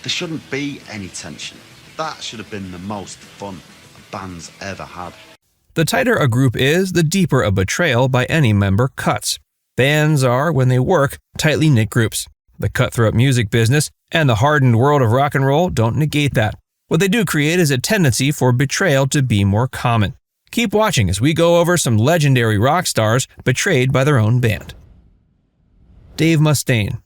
There shouldn't be any tension. That should have been the most fun a band's ever had. The tighter a group is, the deeper a betrayal by any member cuts. Bands are, when they work, tightly knit groups. The cutthroat music business and the hardened world of rock and roll don't negate that. What they do create is a tendency for betrayal to be more common. Keep watching as we go over some legendary rock stars betrayed by their own band. Dave Mustaine.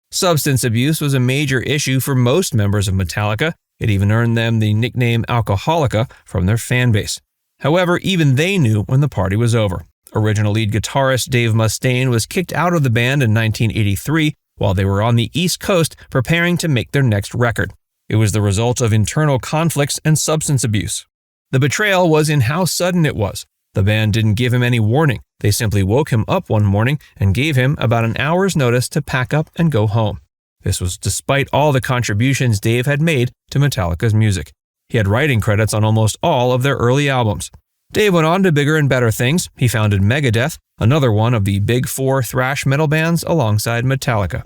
Substance abuse was a major issue for most members of Metallica. It even earned them the nickname Alcoholica from their fan base. However, even they knew when the party was over. Original lead guitarist Dave Mustaine was kicked out of the band in 1983 while they were on the East Coast preparing to make their next record. It was the result of internal conflicts and substance abuse. The betrayal was in how sudden it was. The band didn't give him any warning. They simply woke him up one morning and gave him about an hour's notice to pack up and go home. This was despite all the contributions Dave had made to Metallica's music. He had writing credits on almost all of their early albums. Dave went on to bigger and better things. He founded Megadeath, another one of the big four thrash metal bands alongside Metallica.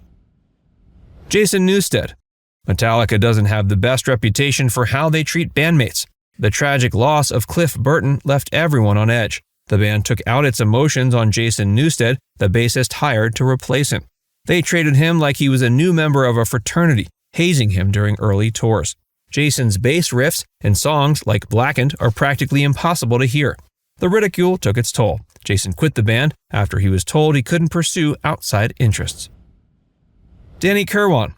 Jason Newsted. Metallica doesn't have the best reputation for how they treat bandmates. The tragic loss of Cliff Burton left everyone on edge. The band took out its emotions on Jason Newsted, the bassist hired to replace him. They treated him like he was a new member of a fraternity, hazing him during early tours. Jason's bass riffs and songs like Blackened are practically impossible to hear. The ridicule took its toll. Jason quit the band after he was told he couldn't pursue outside interests. Danny Kirwan.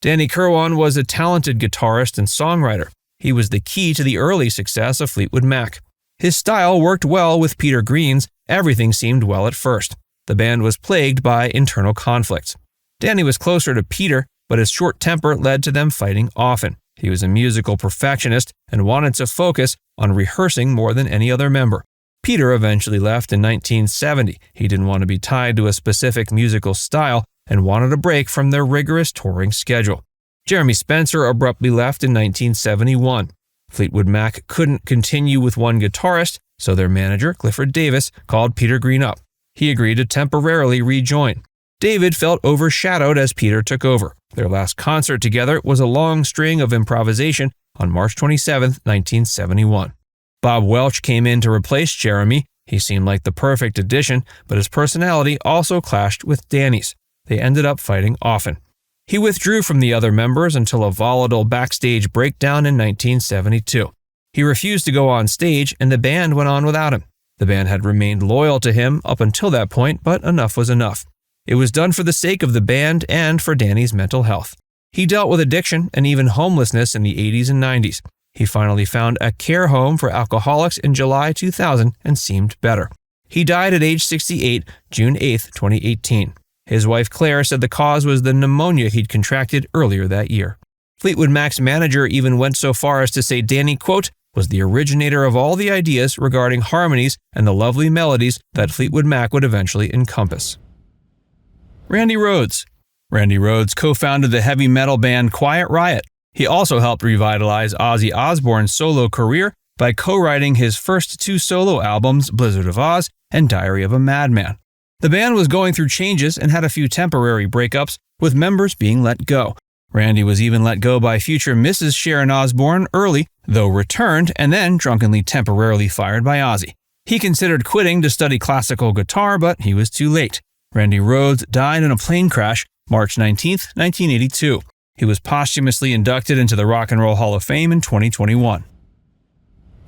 Danny Kirwan was a talented guitarist and songwriter. He was the key to the early success of Fleetwood Mac. His style worked well with Peter Green's. Everything seemed well at first. The band was plagued by internal conflicts. Danny was closer to Peter, but his short temper led to them fighting often. He was a musical perfectionist and wanted to focus on rehearsing more than any other member. Peter eventually left in 1970. He didn't want to be tied to a specific musical style and wanted a break from their rigorous touring schedule. Jeremy Spencer abruptly left in 1971. Fleetwood Mac couldn't continue with one guitarist, so their manager, Clifford Davis, called Peter Green up. He agreed to temporarily rejoin. David felt overshadowed as Peter took over. Their last concert together was a long string of improvisation on March 27, 1971. Bob Welch came in to replace Jeremy. He seemed like the perfect addition, but his personality also clashed with Danny's. They ended up fighting often. He withdrew from the other members until a volatile backstage breakdown in 1972. He refused to go on stage, and the band went on without him. The band had remained loyal to him up until that point, but enough was enough. It was done for the sake of the band and for Danny's mental health. He dealt with addiction and even homelessness in the 80s and 90s. He finally found a care home for alcoholics in July 2000 and seemed better. He died at age 68, June 8, 2018. His wife Claire said the cause was the pneumonia he'd contracted earlier that year. Fleetwood Mac's manager even went so far as to say Danny, quote, was the originator of all the ideas regarding harmonies and the lovely melodies that Fleetwood Mac would eventually encompass. Randy Rhoads. Randy Rhoads co-founded the heavy metal band Quiet Riot. He also helped revitalize Ozzy Osbourne's solo career by co-writing his first two solo albums, Blizzard of Oz and Diary of a Madman. The band was going through changes and had a few temporary breakups, with members being let go. Randy was even let go by future Mrs. Sharon Osbourne early, though returned and then drunkenly temporarily fired by Ozzy. He considered quitting to study classical guitar, but he was too late. Randy Rhoads died in a plane crash March 19, 1982. He was posthumously inducted into the Rock and Roll Hall of Fame in 2021.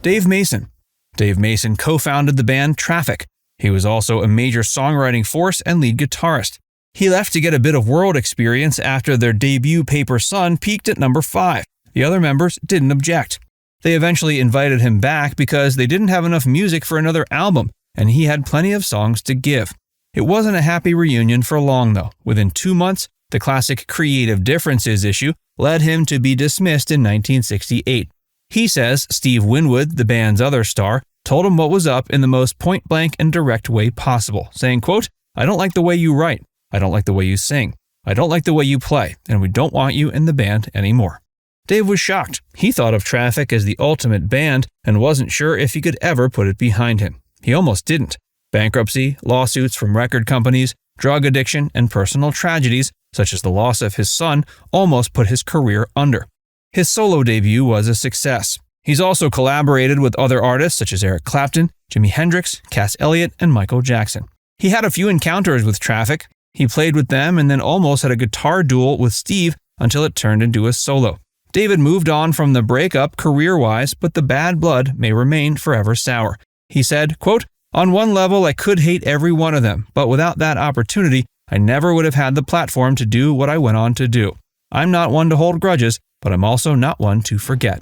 Dave Mason. Dave Mason co-founded the band Traffic. He was also a major songwriting force and lead guitarist. He left to get a bit of world experience after their debut Paper Sun peaked at number 5. The other members didn't object. They eventually invited him back because they didn't have enough music for another album, and he had plenty of songs to give. It wasn't a happy reunion for long, though. Within 2 months, the classic creative differences issue led him to be dismissed in 1968. He says Steve Winwood, the band's other star, told him what was up in the most point-blank and direct way possible, saying, quote, I don't like the way you write. I don't like the way you sing. I don't like the way you play, and we don't want you in the band anymore. Dave was shocked. He thought of Traffic as the ultimate band and wasn't sure if he could ever put it behind him. He almost didn't. Bankruptcy, lawsuits from record companies, drug addiction, and personal tragedies such as the loss of his son, almost put his career under. His solo debut was a success. He's also collaborated with other artists such as Eric Clapton, Jimi Hendrix, Cass Elliot, and Michael Jackson. He had a few encounters with Traffic. He played with them and then almost had a guitar duel with Steve until it turned into a solo. David moved on from the breakup career-wise, but the bad blood may remain forever sour. He said, quote, "On one level, I could hate every one of them, but without that opportunity, I never would have had the platform to do what I went on to do. I'm not one to hold grudges, but I'm also not one to forget."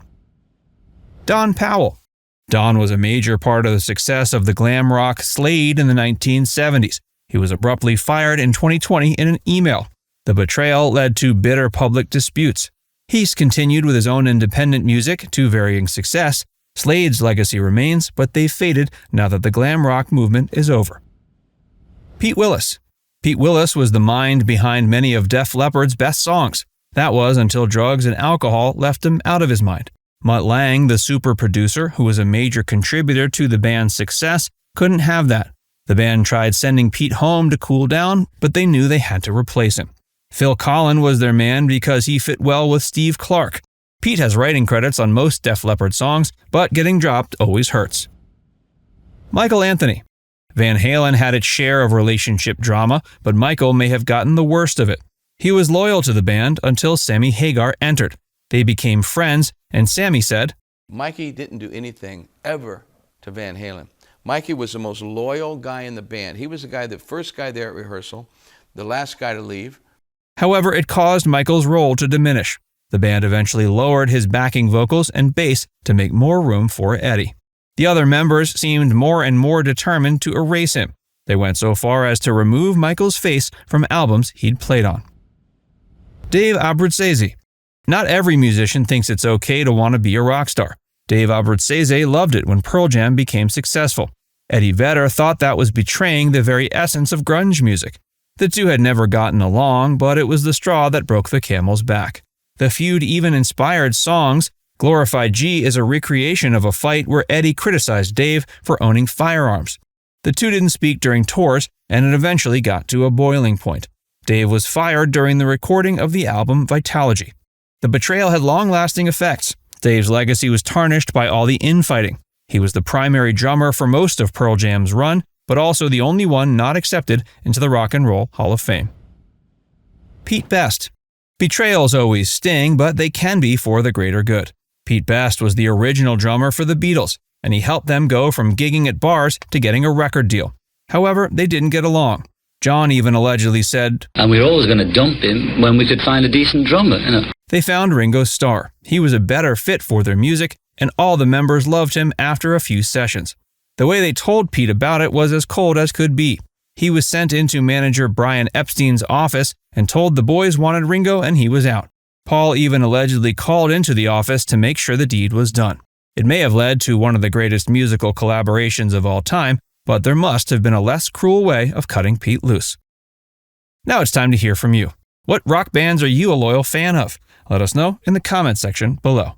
Don Powell. Don was a major part of the success of the glam rock Slade in the 1970s. He was abruptly fired in 2020 in an email. The betrayal led to bitter public disputes. He's continued with his own independent music to varying success. Slade's legacy remains, but they've faded now that the glam rock movement is over. Pete Willis. Pete Willis was the mind behind many of Def Leppard's best songs. That was until drugs and alcohol left him out of his mind. Mutt Lange, the super producer, who was a major contributor to the band's success, couldn't have that. The band tried sending Pete home to cool down, but they knew they had to replace him. Phil Collen was their man because he fit well with Steve Clark. Pete has writing credits on most Def Leppard songs, but getting dropped always hurts. Michael Anthony. Van Halen had its share of relationship drama, but Michael may have gotten the worst of it. He was loyal to the band until Sammy Hagar entered. They became friends, and Sammy said, "Mikey didn't do anything ever to Van Halen. Mikey was the most loyal guy in the band. He was the first guy there at rehearsal, the last guy to leave." However, it caused Michael's role to diminish. The band eventually lowered his backing vocals and bass to make more room for Eddie. The other members seemed more and more determined to erase him. They went so far as to remove Michael's face from albums he'd played on. Dave Abbruzzese. Not every musician thinks it's okay to want to be a rock star. Dave Abbruzzese loved it when Pearl Jam became successful. Eddie Vedder thought that was betraying the very essence of grunge music. The two had never gotten along, but it was the straw that broke the camel's back. The feud even inspired songs. Glorified G is a recreation of a fight where Eddie criticized Dave for owning firearms. The two didn't speak during tours, and it eventually got to a boiling point. Dave was fired during the recording of the album Vitalogy. The betrayal had long-lasting effects. Dave's legacy was tarnished by all the infighting. He was the primary drummer for most of Pearl Jam's run, but also the only one not accepted into the Rock and Roll Hall of Fame. Pete Best. Betrayals always sting, but they can be for the greater good. Pete Best was the original drummer for the Beatles, and he helped them go from gigging at bars to getting a record deal. However, they didn't get along. John even allegedly said, "And we were always going to dump him when we could find a decent drummer, you know." They found Ringo Starr. He was a better fit for their music, and all the members loved him after a few sessions. The way they told Pete about it was as cold as could be. He was sent into manager Brian Epstein's office and told the boys wanted Ringo and he was out. Paul even allegedly called into the office to make sure the deed was done. It may have led to one of the greatest musical collaborations of all time, but there must have been a less cruel way of cutting Pete loose. Now it's time to hear from you. What rock bands are you a loyal fan of? Let us know in the comments section below.